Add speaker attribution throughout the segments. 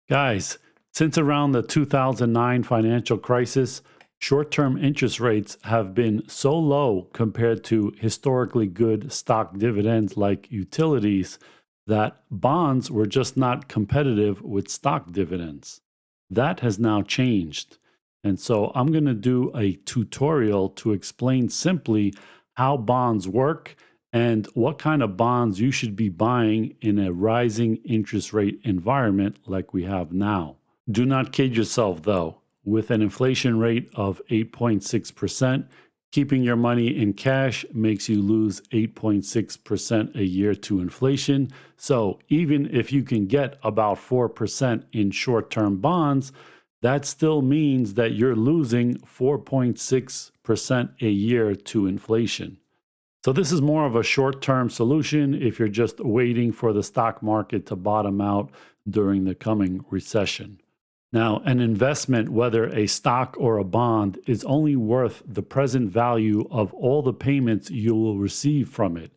Speaker 1: Guys, since around the 2009 financial crisis, short-term interest rates have been so low compared to historically good stock dividends like utilities that bonds were just not competitive with stock dividends. That has now changed. And so I'm going to do a tutorial to explain simply how bonds work and what kind of bonds you should be buying in a rising interest rate environment like we have now. Do not kid yourself, though. With an inflation rate of 8.6%, keeping your money in cash makes you lose 8.6% a year to inflation. So even if you can get about 4% in short-term bonds, that still means that you're losing 4.6% a year to inflation. So this is more of a short-term solution if you're just waiting for the stock market to bottom out during the coming recession. Now, an investment, whether a stock or a bond, is only worth the present value of all the payments you will receive from it.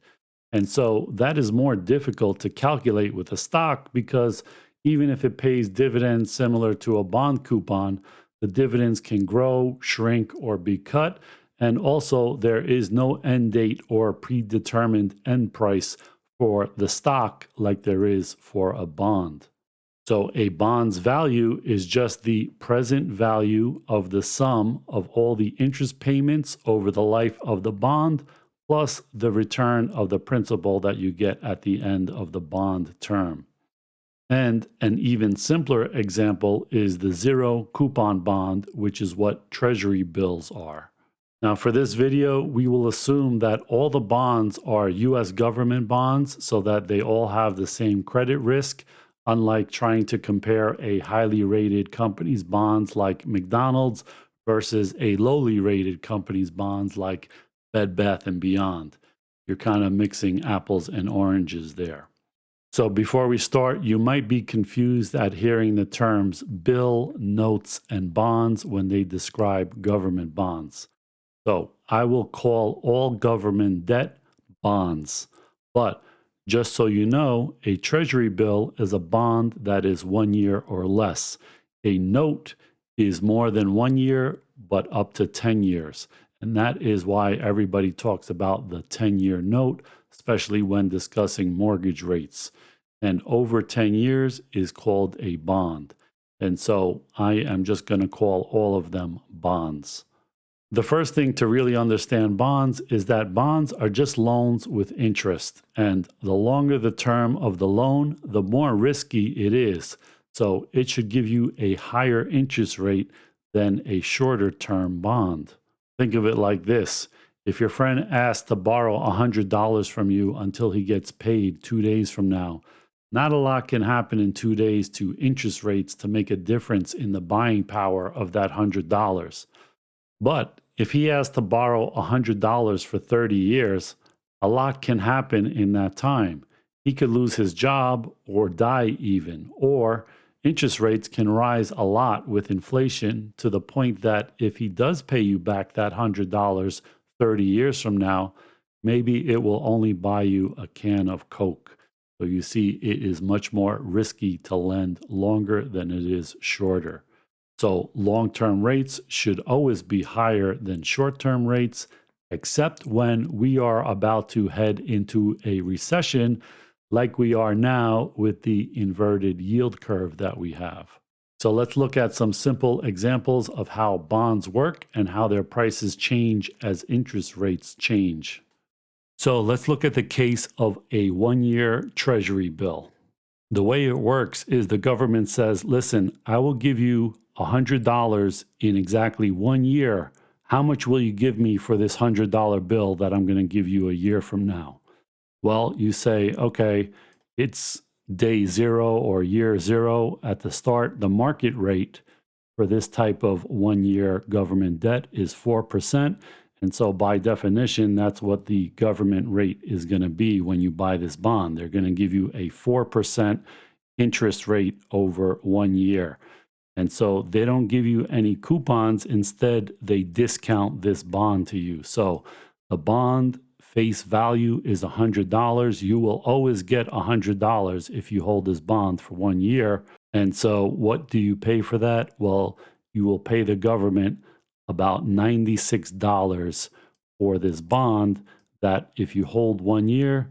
Speaker 1: And so that is more difficult to calculate with a stock because even if it pays dividends similar to a bond coupon, the dividends can grow, shrink, or be cut. And also, there is no end date or predetermined end price for the stock like there is for a bond. So a bond's value is just the present value of the sum of all the interest payments over the life of the bond, plus the return of the principal that you get at the end of the bond term. And an even simpler example is the zero coupon bond, which is what Treasury bills are. Now, for this video, we will assume that all the bonds are U.S. government bonds so that they all have the same credit risk, unlike trying to compare a highly rated company's bonds like McDonald's versus a lowly rated company's bonds like Bed Bath & Beyond. You're kind of mixing apples and oranges there. So before we start, you might be confused at hearing the terms bill, notes, and bonds when they describe government bonds. So I will call all government debt bonds. But just so you know, a Treasury bill is a bond that is 1 year or less. A note is more than 1 year, but up to 10 years. And that is why everybody talks about the 10-year note, especially when discussing mortgage rates. And over 10 years is called a bond. And so I am just going to call all of them bonds. The first thing to really understand bonds is that bonds are just loans with interest. And the longer the term of the loan, the more risky it is. So it should give you a higher interest rate than a shorter term bond. Think of it like this. If your friend asks to borrow $100 from you until he gets paid 2 days from now, not a lot can happen in 2 days to interest rates to make a difference in the buying power of that $100. But if he has to borrow $100 for 30 years, a lot can happen in that time. He could lose his job or die even, or interest rates can rise a lot with inflation to the point that if he does pay you back that $100 30 years from now, maybe it will only buy you a can of Coke. So you see, it is much more risky to lend longer than it is shorter. So long-term rates should always be higher than short-term rates, except when we are about to head into a recession like we are now with the inverted yield curve that we have. So let's look at some simple examples of how bonds work and how their prices change as interest rates change. So let's look at the case of a 1-year Treasury bill. The way it works is the government says, listen, I will give you $100 in exactly 1 year. How much will you give me for this $100 bill that I'm going to give you a year from now? Well, you say, okay, it's day 0 or year 0 at the start. The market rate for this type of 1-year government debt is 4%. And so by definition, that's what the government rate is going to be when you buy this bond. They're going to give you a 4% interest rate over 1 year. And so they don't give you any coupons. Instead, they discount this bond to you. So the bond face value is $100. You will always get $100 if you hold this bond for 1 year. And so what do you pay for that? Well, you will pay the government about $96 for this bond that if you hold 1 year,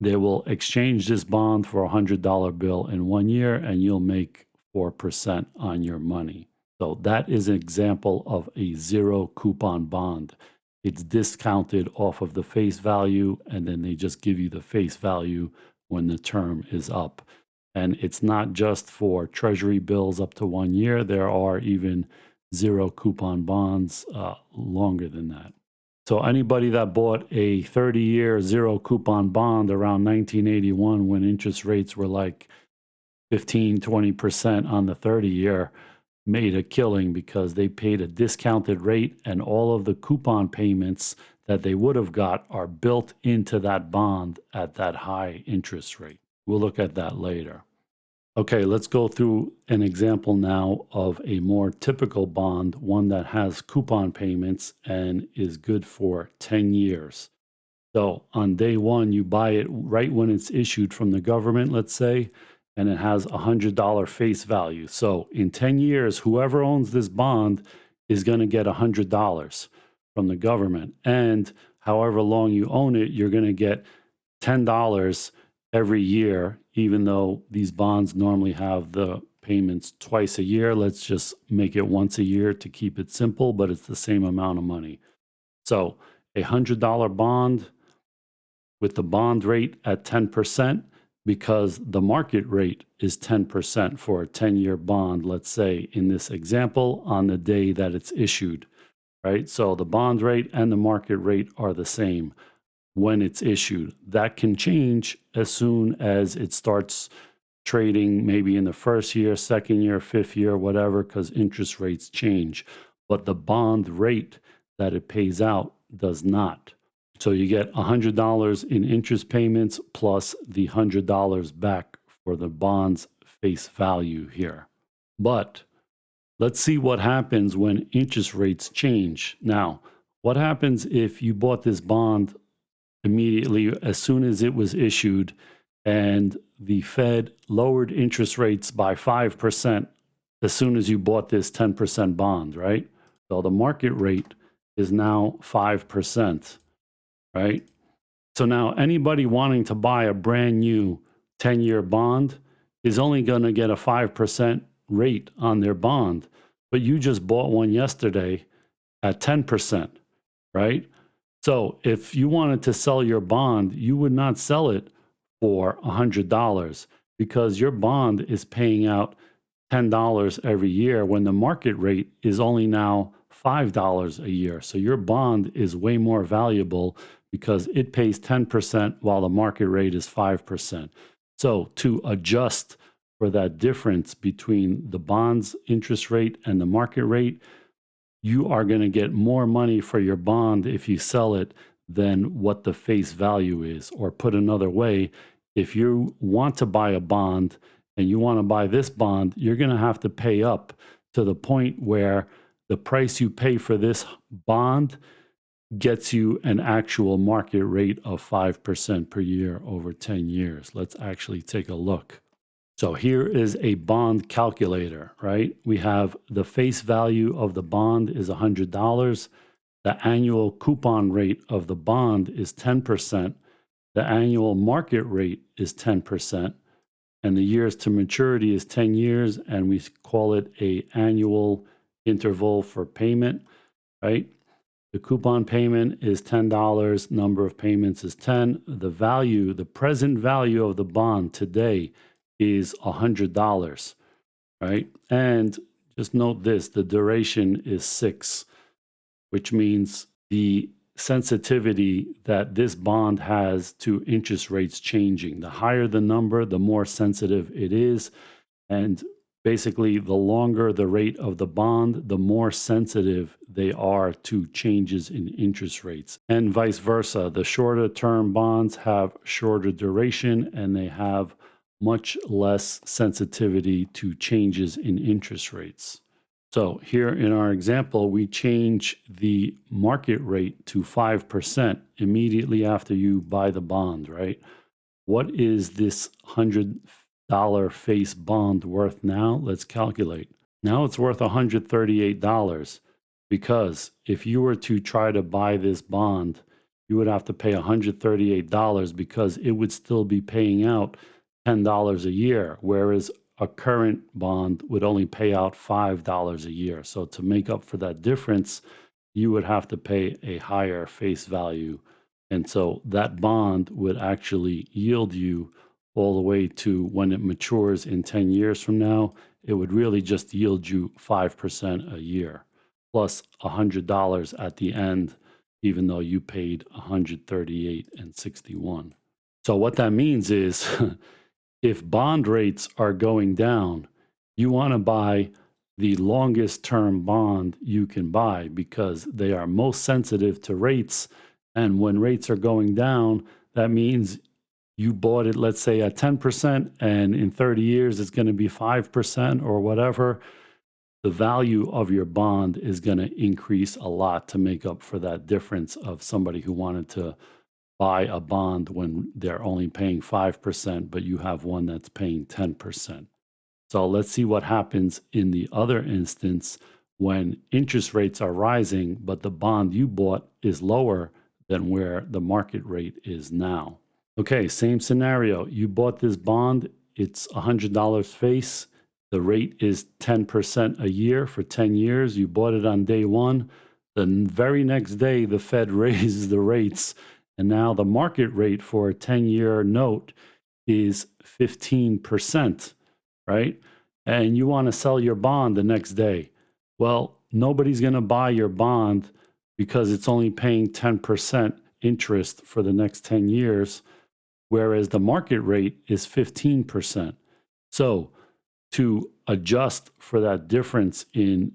Speaker 1: they will exchange this bond for a $100 bill in 1 year and you'll make 4% on your money. So that is an example of a zero coupon bond. It's discounted off of the face value and then they just give you the face value when the term is up. And it's not just for treasury bills up to 1 year. There are even zero coupon bonds longer than that. So anybody that bought a 30-year zero coupon bond around 1981 when interest rates were like 15, 20% on the 30-year made a killing because they paid a discounted rate and all of the coupon payments that they would have got are built into that bond at that high interest rate. We'll look at that later. Okay, let's go through an example now of a more typical bond, one that has coupon payments and is good for 10 years. So on day one, you buy it right when it's issued from the government, let's say, and it has a $100 face value. So in 10 years, whoever owns this bond is going to get $100 from the government. And however long you own it, you're going to get $10 every year, even though these bonds normally have the payments twice a year. Let's just make it once a year to keep it simple, but it's the same amount of money. So a $100 bond with the bond rate at 10%, because the market rate is 10% for a 10-year bond, let's say in this example, on the day that it's issued, right? So the bond rate and the market rate are the same when it's issued. That can change as soon as it starts trading, maybe in the first year, second year, fifth year, whatever, because interest rates change. But the bond rate that it pays out does not. So you get $100 in interest payments plus the $100 back for the bond's face value here. But let's see what happens when interest rates change. Now, what happens if you bought this bond immediately as soon as it was issued and the Fed lowered interest rates by 5% as soon as you bought this 10% bond, right? So the market rate is now 5%, right? So now anybody wanting to buy a brand new 10-year bond is only going to get a 5% rate on their bond, but you just bought one yesterday at 10%, right? So if you wanted to sell your bond, you would not sell it for $100 because your bond is paying out $10 every year when the market rate is only now $5 a year. So your bond is way more valuable because it pays 10% while the market rate is 5%. So to adjust for that difference between the bond's interest rate and the market rate, you are going to get more money for your bond if you sell it than what the face value is. Or put another way, if you want to buy a bond and you want to buy this bond, you're going to have to pay up to the point where the price you pay for this bond gets you an actual market rate of 5% per year over 10 years. Let's actually take a look. So here is a bond calculator, right? We have the face value of the bond is $100. The annual coupon rate of the bond is 10%. The annual market rate is 10%. And the years to maturity is 10 years. And we call it an annual interval for payment, right? The coupon payment is $10. Number of payments is 10. The value, the present value of the bond today is $100, right? And just note this, the duration is 6, which means the sensitivity that this bond has to interest rates changing. The higher the number, the more sensitive it is. And basically, the longer the rate of the bond, the more sensitive they are to changes in interest rates. And vice versa. The shorter term bonds have shorter duration and they have much less sensitivity to changes in interest rates. So here in our example, we change the market rate to 5% immediately after you buy the bond, right? What is this $100 face bond worth now? Let's calculate. Now it's worth $138 because if you were to try to buy this bond, you would have to pay $138 because it would still be paying out $10 a year, whereas a current bond would only pay out $5 a year. So to make up for that difference, you would have to pay a higher face value. And so that bond would actually yield you all the way to when it matures in 10 years from now, it would really just yield you 5% a year, plus $100 at the end, even though you paid $138.61. So what that means is if bond rates are going down, you want to buy the longest term bond you can buy because they are most sensitive to rates. And when rates are going down, that means you bought it, let's say, at 10%, and in 30 years, it's going to be 5% or whatever. The value of your bond is going to increase a lot to make up for that difference of somebody who wanted to buy a bond when they're only paying 5%, but you have one that's paying 10%. So let's see what happens in the other instance when interest rates are rising, but the bond you bought is lower than where the market rate is now. Okay, same scenario. You bought this bond, it's $100 face. The rate is 10% a year for 10 years. You bought it on day one. The very next day, the Fed raises the rates. And now the market rate for a 10-year note is 15%, right? And you want to sell your bond the next day. Well, nobody's going to buy your bond because it's only paying 10% interest for the next 10 years, whereas the market rate is 15%. So to adjust for that difference in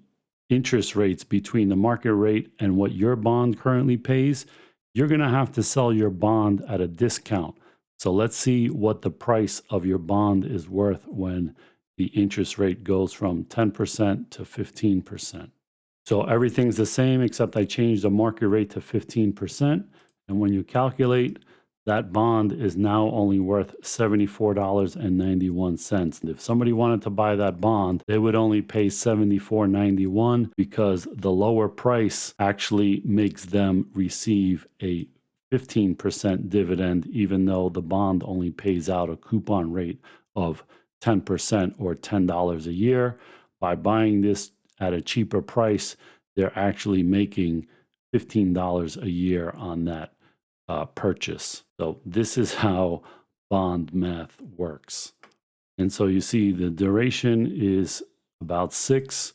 Speaker 1: interest rates between the market rate and what your bond currently pays, you're going to have to sell your bond at a discount. So let's see what the price of your bond is worth when the interest rate goes from 10% to 15%. So everything's the same except I changed the market rate to 15%. And when you calculate, that bond is now only worth $74.91. If somebody wanted to buy that bond, they would only pay $74.91 because the lower price actually makes them receive a 15% dividend, even though the bond only pays out a coupon rate of 10% or $10 a year. By buying this at a cheaper price, they're actually making $15 a year on that purchase. So this is how bond math works. And so you see the duration is about 6,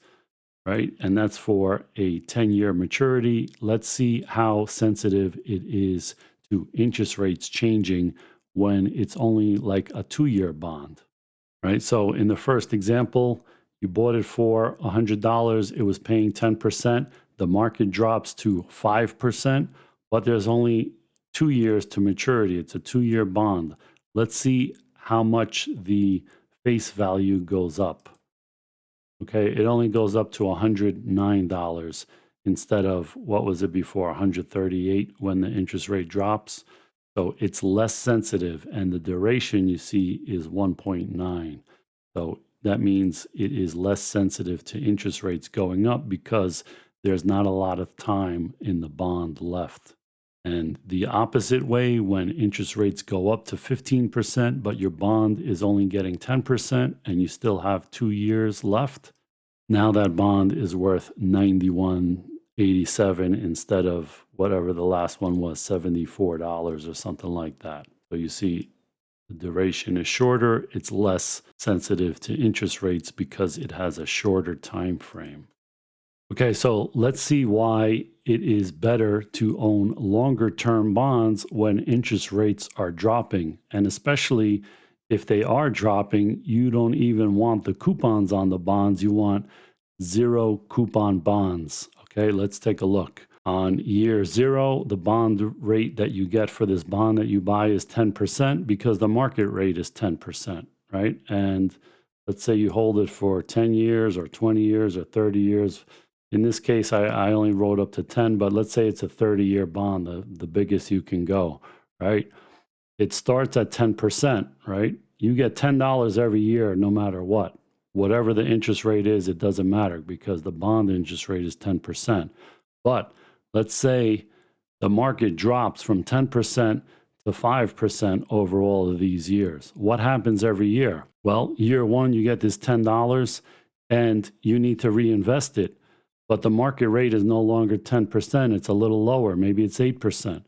Speaker 1: right? And that's for a 10-year maturity. Let's see how sensitive it is to interest rates changing when it's only like a 2-year bond, right? So in the first example, you bought it for $100. It was paying 10%. The market drops to 5%, but there's only 2 years to maturity. It's a 2-year bond. Let's see how much the face value goes up. Okay, it only goes up to $109 instead of what was it before, $138 when the interest rate drops. So it's less sensitive, and the duration you see is 1.9. So that means it is less sensitive to interest rates going up because there's not a lot of time in the bond left. And the opposite way, when interest rates go up to 15%, but your bond is only getting 10% and you still have 2 years left, now that bond is worth $91.87 instead of whatever the last one was, $74 or something like that. So you see the duration is shorter, it's less sensitive to interest rates because it has a shorter time frame. Okay, so let's see why it is better to own longer term bonds when interest rates are dropping. And especially if they are dropping, you don't even want the coupons on the bonds. You want zero coupon bonds. Okay, let's take a look. On year 0, the bond rate that you get for this bond that you buy is 10% because the market rate is 10%, right? And let's say you hold it for 10 years or 20 years or 30 years. In this case, I only wrote up to 10, but let's say it's a 30-year bond, the biggest you can go, right? It starts at 10%, right? you get $10 every year no matter what. Whatever the interest rate is, it doesn't matter because the bond interest rate is 10%. But let's say the market drops from 10% to 5% over all of these years. What happens every year? Well, year one, you get this $10 and you need to reinvest it. But the market rate is no longer 10%. It's a little lower. Maybe it's 8%.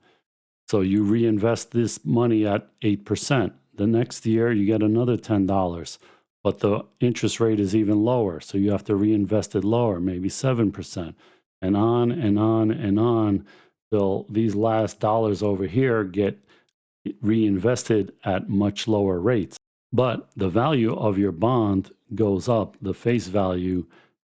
Speaker 1: So you reinvest this money at 8%. The next year, you get another $10, but the interest rate is even lower. So you have to reinvest it lower, maybe 7%, and on and on and on till these last dollars over here get reinvested at much lower rates. But the value of your bond goes up, the face value,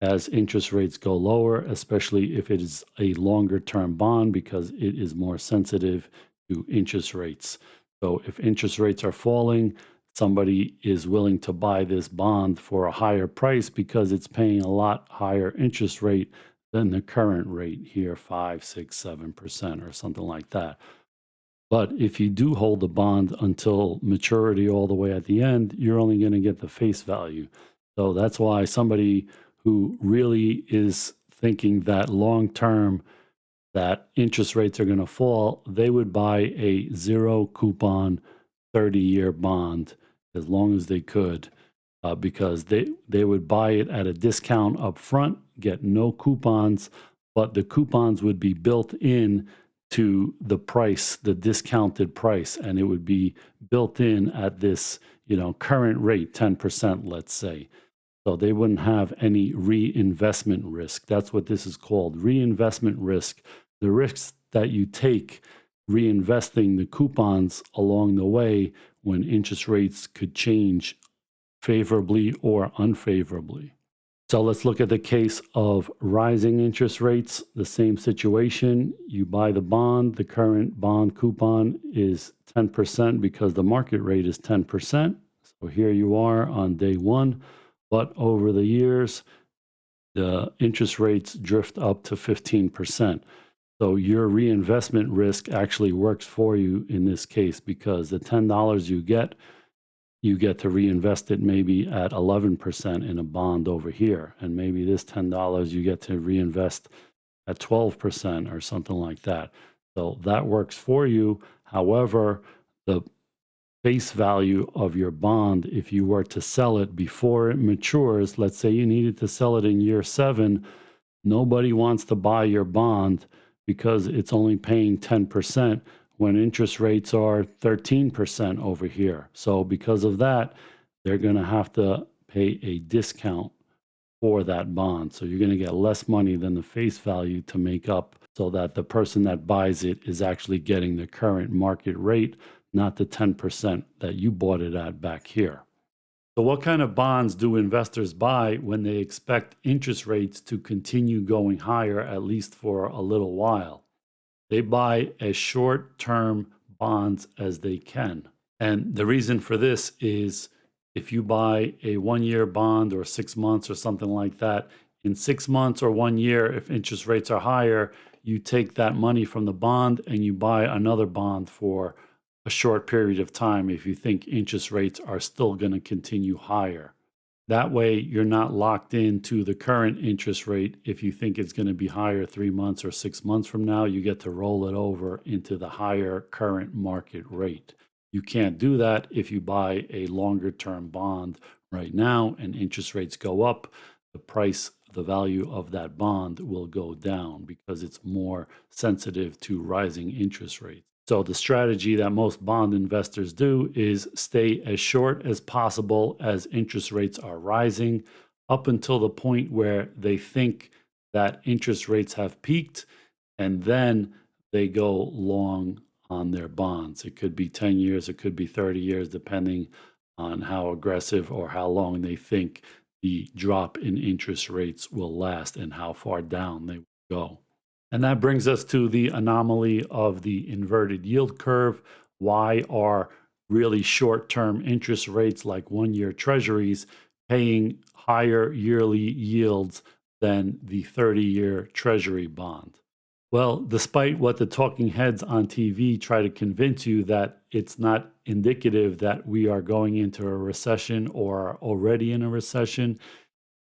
Speaker 1: as interest rates go lower, especially if it is a longer term bond because it is more sensitive to interest rates. So if interest rates are falling, somebody is willing to buy this bond for a higher price because it's paying a lot higher interest rate than the current rate here, 5, 6, 7% or something like that. But if you do hold the bond until maturity all the way at the end, you're only going to get the face value. So that's why somebody who really is thinking that long term that interest rates are going to fall, they would buy a zero coupon 30-year bond as long as they could, because they would buy it at a discount up front, get no coupons, but the coupons would be built in to the price, the discounted price, and it would be built in at this, current rate, 10%, let's say. So they wouldn't have any reinvestment risk. That's what this is called, reinvestment risk. The risks that you take reinvesting the coupons along the way when interest rates could change favorably or unfavorably. So let's look at the case of rising interest rates. The same situation. You buy the bond. The current bond coupon is 10% because the market rate is 10%. So here you are on day one. But over the years, the interest rates drift up to 15%. So your reinvestment risk actually works for you in this case because the $10 you get to reinvest it maybe at 11% in a bond over here. And maybe this $10 you get to reinvest at 12% or something like that. So that works for you. However, the face value of your bond, if you were to sell it before it matures, let's say you needed to sell it in year 7, nobody wants to buy your bond because it's only paying 10% when interest rates are 13% over here. So because of that, they're going to have to pay a discount for that bond. So you're going to get less money than the face value to make up so that the person that buys it is actually getting the current market rate, not the 10% that you bought it at back here. So what kind of bonds do investors buy when they expect interest rates to continue going higher, at least for a little while? They buy as short-term bonds as they can. And the reason for this is if you buy a 1-year bond or 6 months or something like that, in 6 months or 1 year, if interest rates are higher, you take that money from the bond and you buy another bond for a short period of time if you think interest rates are still going to continue higher. That way, you're not locked into the current interest rate. If you think it's going to be higher 3 months or 6 months from now, you get to roll it over into the higher current market rate. You can't do that if you buy a longer term bond right now and interest rates go up. The value of that bond will go down because it's more sensitive to rising interest rates. So the strategy that most bond investors do is stay as short as possible as interest rates are rising up until the point where they think that interest rates have peaked, and then they go long on their bonds. It could be 10 years, it could be 30 years, depending on how aggressive or how long they think the drop in interest rates will last and how far down they will go. And that brings us to the anomaly of the inverted yield curve. Why are really short-term interest rates like 1-year treasuries paying higher yearly yields than the 30-year treasury bond? Well, despite what the talking heads on TV try to convince you that it's not indicative that we are going into a recession or are already in a recession,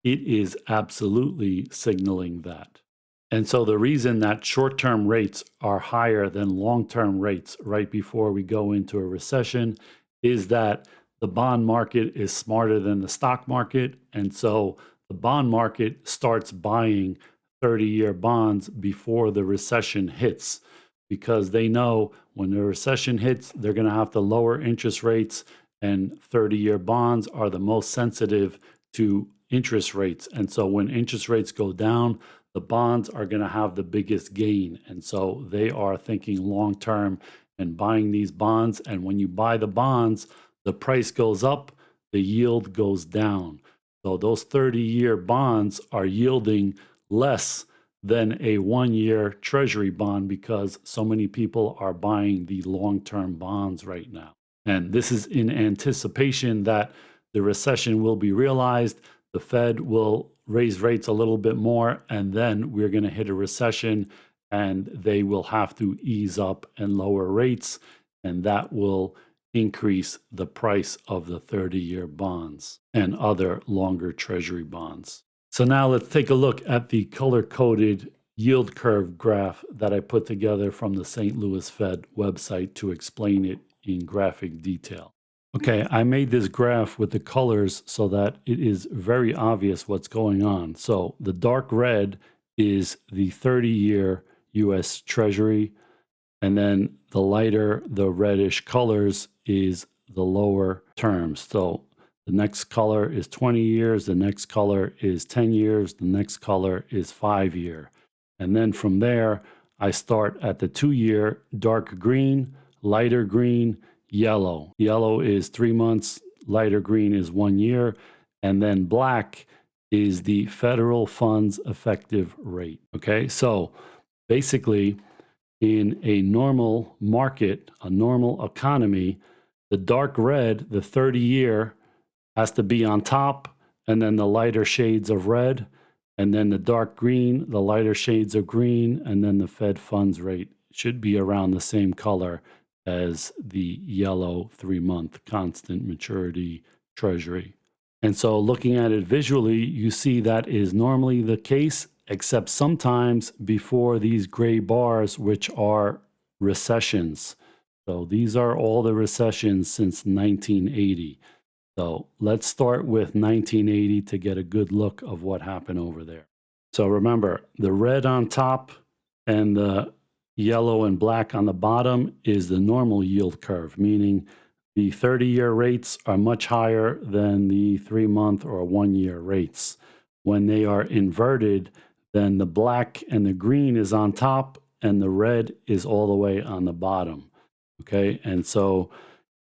Speaker 1: it is absolutely signaling that. And so the reason that short term rates are higher than long term rates right before we go into a recession is that the bond market is smarter than the stock market. And so the bond market starts buying 30-year bonds before the recession hits because they know when the recession hits, they're going to have to lower interest rates, and 30-year bonds are the most sensitive to interest rates. And so when interest rates go down, the bonds are going to have the biggest gain. And so they are thinking long term and buying these bonds. And when you buy the bonds, the price goes up, the yield goes down. So those 30-year bonds are yielding less than a 1-year Treasury bond because so many people are buying the long-term bonds right now. And this is in anticipation that the recession will be realized, the Fed will raise rates a little bit more, and then we're going to hit a recession and they will have to ease up and lower rates, and that will increase the price of the 30-year bonds and other longer Treasury bonds. So now let's take a look at the color-coded yield curve graph that I put together from the St. Louis Fed website to explain it in graphic detail. Okay, I made this graph with the colors so that it is very obvious what's going on. So the dark red is the 30-year US Treasury, and then the reddish colors is the lower terms. So the next color is 20 years, the next color is 10 years, the next color is 5-year. And then from there, I start at the 2-year, dark green, lighter green, yellow. Yellow is 3 months, lighter green is 1 year, and then black is the federal funds effective rate. Okay, so basically, in a normal market, a normal economy, the dark red, the 30-year, has to be on top, and then the lighter shades of red, and then the dark green, the lighter shades of green, and then the Fed funds rate should be around the same color as the yellow 3-month constant maturity Treasury. And so looking at it visually, you see that is normally the case, except sometimes before these gray bars, which are recessions. So these are all the recessions since 1980. So let's start with 1980 to get a good look of what happened over there. So remember, the red on top and the yellow and black on the bottom is the normal yield curve, meaning the 30-year rates are much higher than the 3-month or 1-year rates. When they are inverted, then the black and the green is on top and the red is all the way on the bottom. Okay, and so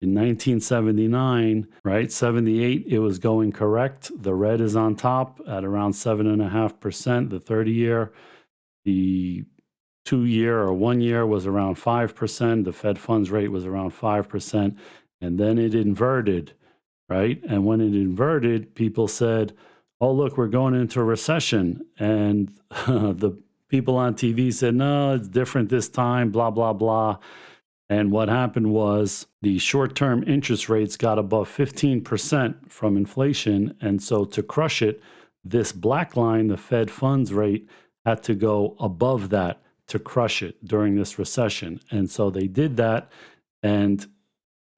Speaker 1: in 1979, right, 78, it was going correct. The red is on top at around 7.5%. The 30-year, the 2-year or 1-year was around 5%. The Fed funds rate was around 5%. And then it inverted, right? And when it inverted, people said, oh, look, we're going into a recession. And the people on TV said, no, it's different this time, blah, blah, blah. And what happened was the short-term interest rates got above 15% from inflation. And so to crush it, this black line, the Fed funds rate, had to go above that to crush it during this recession. And so they did that, and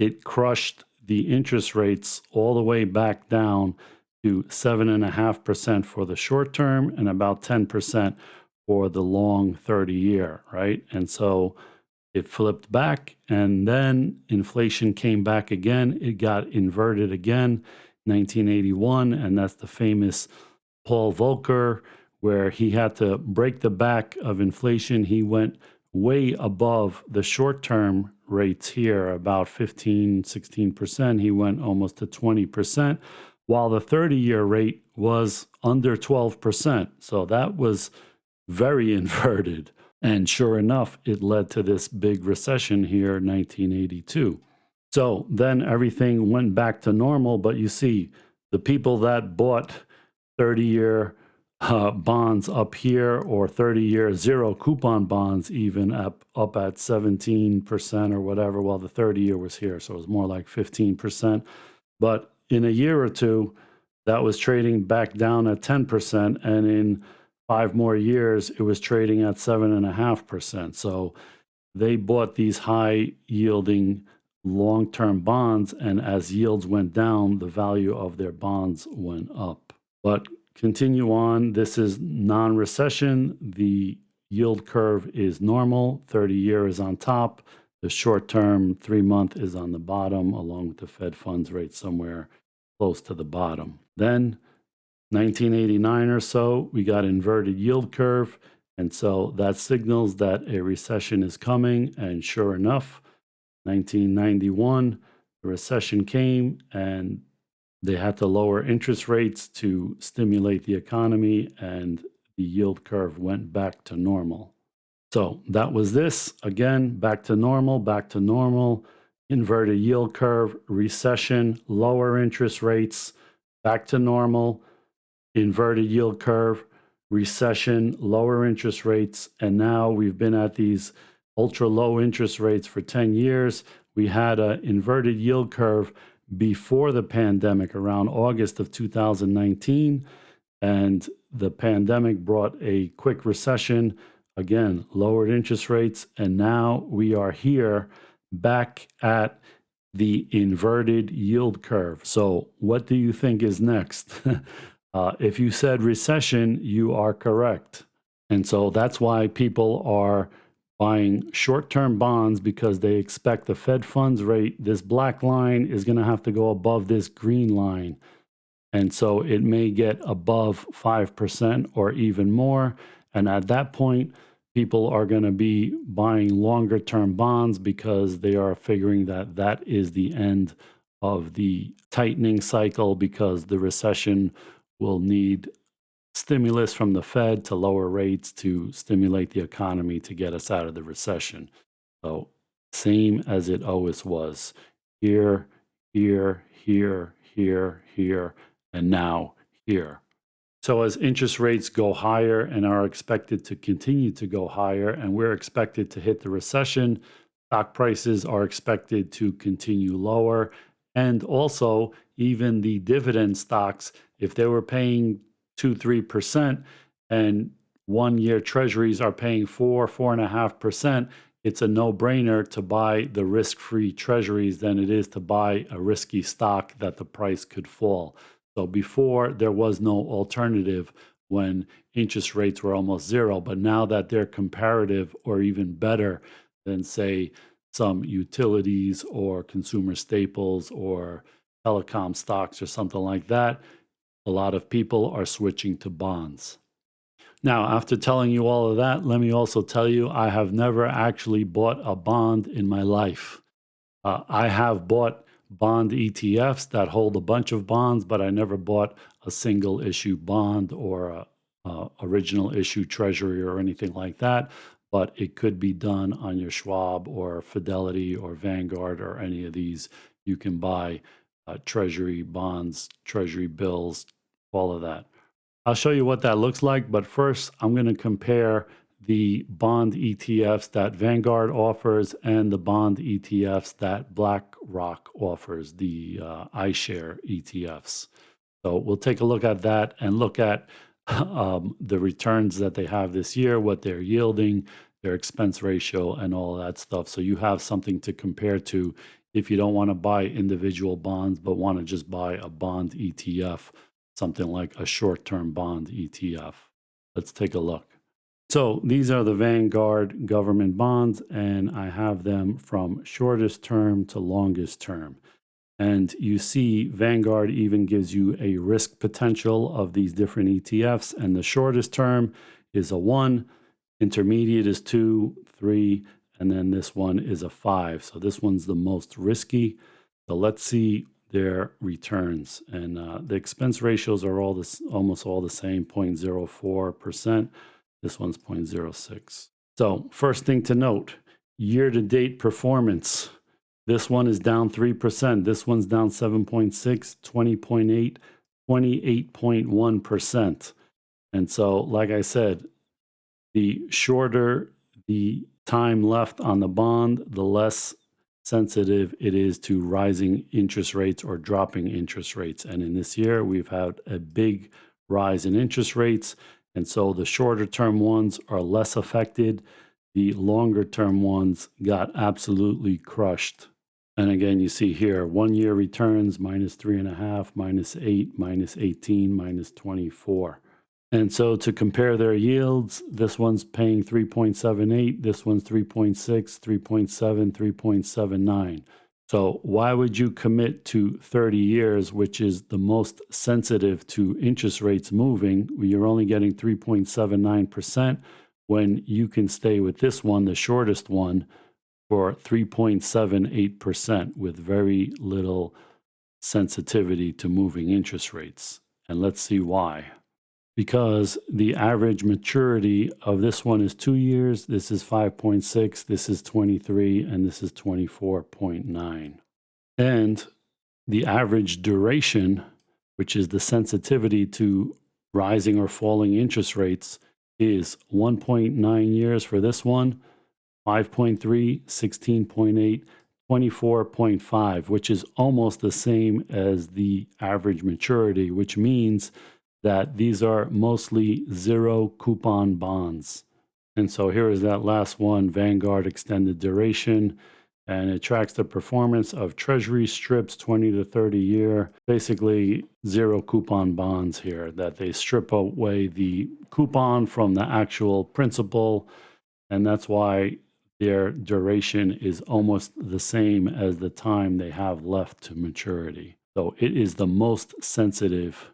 Speaker 1: it crushed the interest rates all the way back down to 7.5% for the short term and about 10% for the long 30-year, right? And so it flipped back, and then inflation came back again. It got inverted again, 1981, and that's the famous Paul Volcker, where he had to break the back of inflation. He went way above the short-term rates here, about 15, 16%. He went almost to 20%, while the 30-year rate was under 12%. So that was very inverted. And sure enough, it led to this big recession here, 1982. So then everything went back to normal. But you see, the people that bought 30-year bonds up here, or 30-year zero coupon bonds even up at 17% or whatever, while the 30-year was here. So it was more like 15%. But in a year or two, that was trading back down at 10%. And in 5 more years, it was trading at 7.5%. So they bought these high yielding long-term bonds. And as yields went down, the value of their bonds went up. But continue on. This is non-recession. The yield curve is normal. 30-year is on top. The short-term 3-month is on the bottom, along with the Fed funds rate somewhere close to the bottom. Then 1989 or so, we got inverted yield curve. And so that signals that a recession is coming. And sure enough, 1991, the recession came, and they had to lower interest rates to stimulate the economy, and the yield curve went back to normal. So that was this. Again, back to normal, inverted yield curve, recession, lower interest rates, back to normal, inverted yield curve, recession, lower interest rates. And now we've been at these ultra low interest rates for 10 years. We had an inverted yield curve before the pandemic, around August of 2019, and the pandemic brought a quick recession, again, lowered interest rates, and now we are here back at the inverted yield curve. So what do you think is next? If you said recession, you are correct. And so that's why people are buying short-term bonds, because they expect the Fed funds rate, this black line, is going to have to go above this green line. And so it may get above 5% or even more. And at that point, people are going to be buying longer-term bonds, because they are figuring that that is the end of the tightening cycle, because the recession will need stimulus from the Fed to lower rates to stimulate the economy to get us out of the recession. So same as it always was. Here, here, here, here, here, and now here. So as interest rates go higher and are expected to continue to go higher, and we're expected to hit the recession, stock prices are expected to continue lower. And also, even the dividend stocks, if they were paying 2-3%, and 1-year treasuries are paying 4.5%, it's a no-brainer to buy the risk-free treasuries than it is to buy a risky stock that the price could fall. So before, there was no alternative when interest rates were almost zero, but now that they're comparative or even better than, say, some utilities or consumer staples or telecom stocks or something like that, a lot of people are switching to bonds. Now, after telling you all of that, let me also tell you, I have never actually bought a bond in my life. I have bought bond ETFs that hold a bunch of bonds, but I never bought a single issue bond or a original issue treasury or anything like that. But it could be done on your Schwab or Fidelity or Vanguard or any of these. You can buy treasury bonds, treasury bills, all of that. I'll show you what that looks like, but first I'm going to compare the bond ETFs that Vanguard offers and the bond ETFs that Black Rock offers, the iShare ETFs. So we'll take a look at that and look at the returns that they have this year, what they're yielding, their expense ratio, and all that stuff. So you have something to compare to if you don't want to buy individual bonds, but want to just buy a bond ETF, something like a short-term bond ETF. Let's take a look. So these are the Vanguard government bonds, and I have them from shortest term to longest term. And you see Vanguard even gives you a risk potential of these different ETFs, and the shortest term is a 1, intermediate is 2, 3, and then this one is a 5. So this one's the most risky. So let's see their returns. And the expense ratios are almost all the same, 0.04%. This one's 0.06. So first thing to note, year-to-date performance. This one is down 3%. This one's down 7.6, 20.8, 28.1%. And so, like I said, the shorter the time left on the bond, the less sensitive it is to rising interest rates or dropping interest rates. And in this year, we've had a big rise in interest rates. And so the shorter term ones are less affected. The longer term ones got absolutely crushed. And again, you see here 1 year returns -3.5, -8, -18, -24. And so to compare their yields, this one's paying 3.78, this one's 3.6, 3.7, 3.79. So why would you commit to 30 years, which is the most sensitive to interest rates moving? You're only getting 3.79% when you can stay with this one, the shortest one, for 3.78% with very little sensitivity to moving interest rates. And let's see why. Because the average maturity of this one is 2 years, this is 5.6, this is 23, and this is 24.9. And the average duration, which is the sensitivity to rising or falling interest rates, is 1.9 years for this one, 5.3, 16.8, 24.5, which is almost the same as the average maturity, which means that these are mostly zero coupon bonds. And so here is that last one, Vanguard extended duration, and it tracks the performance of Treasury strips 20 to 30 year, basically zero coupon bonds here, that they strip away the coupon from the actual principal, and that's why their duration is almost the same as the time they have left to maturity. So it is the most sensitive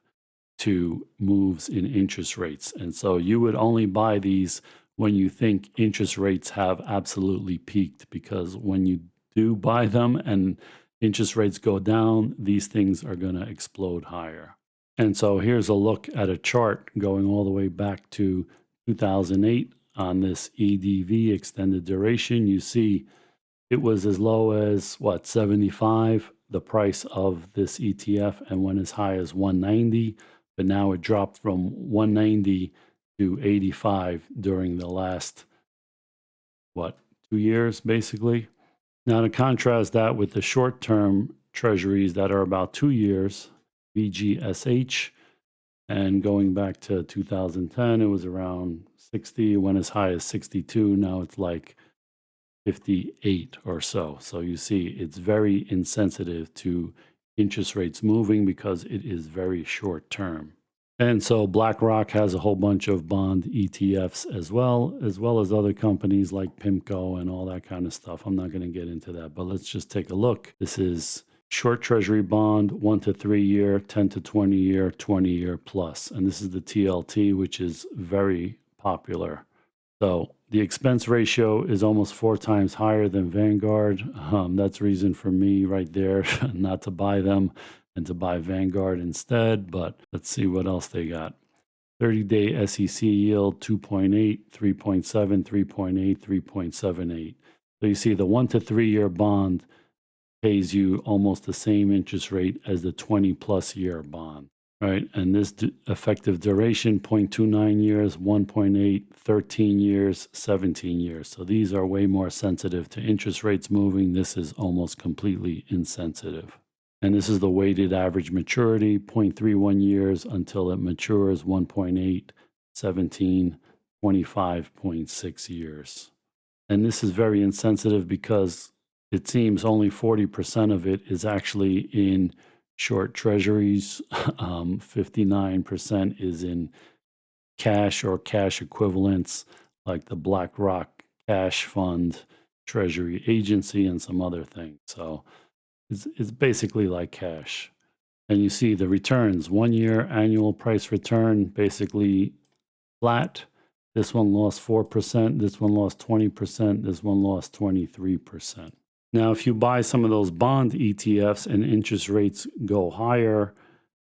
Speaker 1: to moves in interest rates. And so you would only buy these when you think interest rates have absolutely peaked, because when you do buy them and interest rates go down, these things are going to explode higher. And so here's a look at a chart going all the way back to 2008 on this EDV, extended duration. You see it was as low as, 75, the price of this ETF, and went as high as 190. But now it dropped from 190 to 85 during the last, 2 years, basically. Now, to contrast that with the short-term treasuries that are about 2 years, VGSH, and going back to 2010, it was around 60, it went as high as 62. Now it's like 58 or so. So you see, it's very insensitive to interest rates moving because it is very short term. And so BlackRock has a whole bunch of bond ETFs as well as other companies like PIMCO and all that kind of stuff. I'm not going to get into that, but let's just take a look. This is short treasury bond, 1 to 3 year, 10 to 20 year, 20 year plus. And this is the TLT, which is very popular. So the expense ratio is almost 4 times higher than Vanguard. That's reason for me right there not to buy them and to buy Vanguard instead. But let's see what else they got. 30-day SEC yield, 2.8, 3.7, 3.8, 3.78. So you see the 1 to 3 year bond pays you almost the same interest rate as the 20 plus year bond. Right, and this effective duration, 0.29 years, 1.8, 13 years, 17 years. So these are way more sensitive to interest rates moving. This is almost completely insensitive. And this is the weighted average maturity, 0.31 years until it matures, 1.8, 17, 25.6 years. And this is very insensitive because it seems only 40% of it is actually in short treasuries. 59% is in cash or cash equivalents, like the Black Rock Cash Fund, Treasury Agency, and some other things. So it's basically like cash. And you see the returns, 1 year annual price return, basically flat. This one lost 4%, this one lost 20%, this one lost 23%. Now, if you buy some of those bond ETFs and interest rates go higher,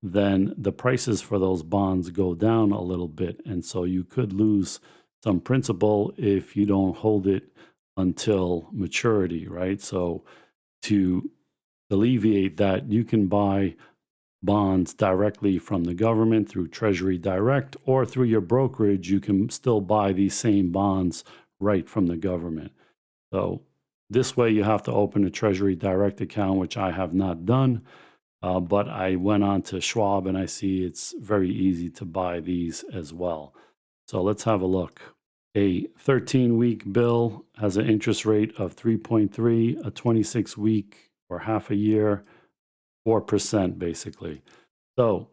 Speaker 1: then the prices for those bonds go down a little bit. And so you could lose some principal if you don't hold it until maturity, right? So to alleviate that, you can buy bonds directly from the government through Treasury Direct, or through your brokerage, you can still buy these same bonds right from the government. So this way you have to open a Treasury Direct account, which I have not done. But I went on to Schwab and I see it's very easy to buy these as well. So let's have a look. A 13-week bill has an interest rate of 3.3, a 26-week or half a year, 4% basically. So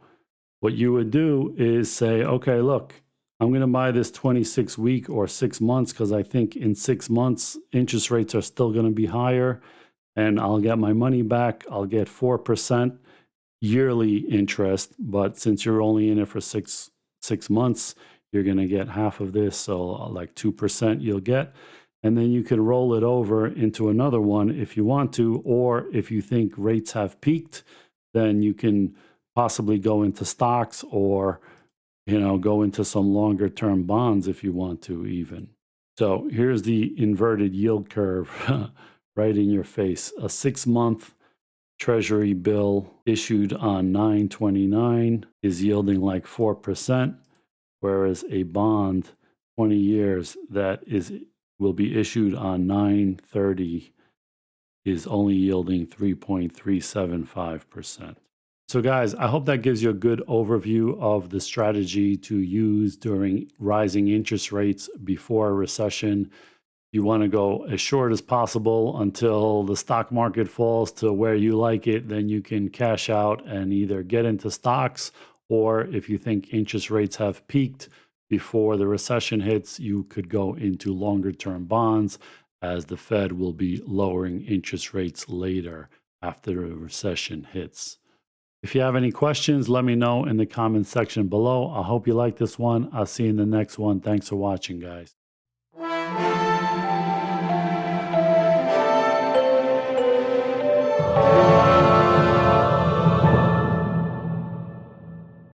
Speaker 1: what you would do is say, okay, look, I'm going to buy this 26-week or 6 months because I think in 6 months interest rates are still going to be higher and I'll get my money back. I'll get 4% yearly interest, but since you're only in it for six months, you're going to get half of this, so like 2% you'll get. And then you can roll it over into another one if you want to, or if you think rates have peaked, then you can possibly go into stocks or, go into some longer term bonds if you want to even. So here's the inverted yield curve right in your face. A 6-month Treasury bill issued on 9/29 is yielding like 4%, whereas a bond 20 years that will be issued on 9/30 is only yielding 3.375%. So guys, I hope that gives you a good overview of the strategy to use during rising interest rates before a recession. You want to go as short as possible until the stock market falls to where you like it. Then you can cash out and either get into stocks, or if you think interest rates have peaked before the recession hits, you could go into longer term bonds as the Fed will be lowering interest rates later after the recession hits. If you have any questions, let me know in the comment section below. I hope you like this one. I'll see you in the next one. Thanks for watching, guys.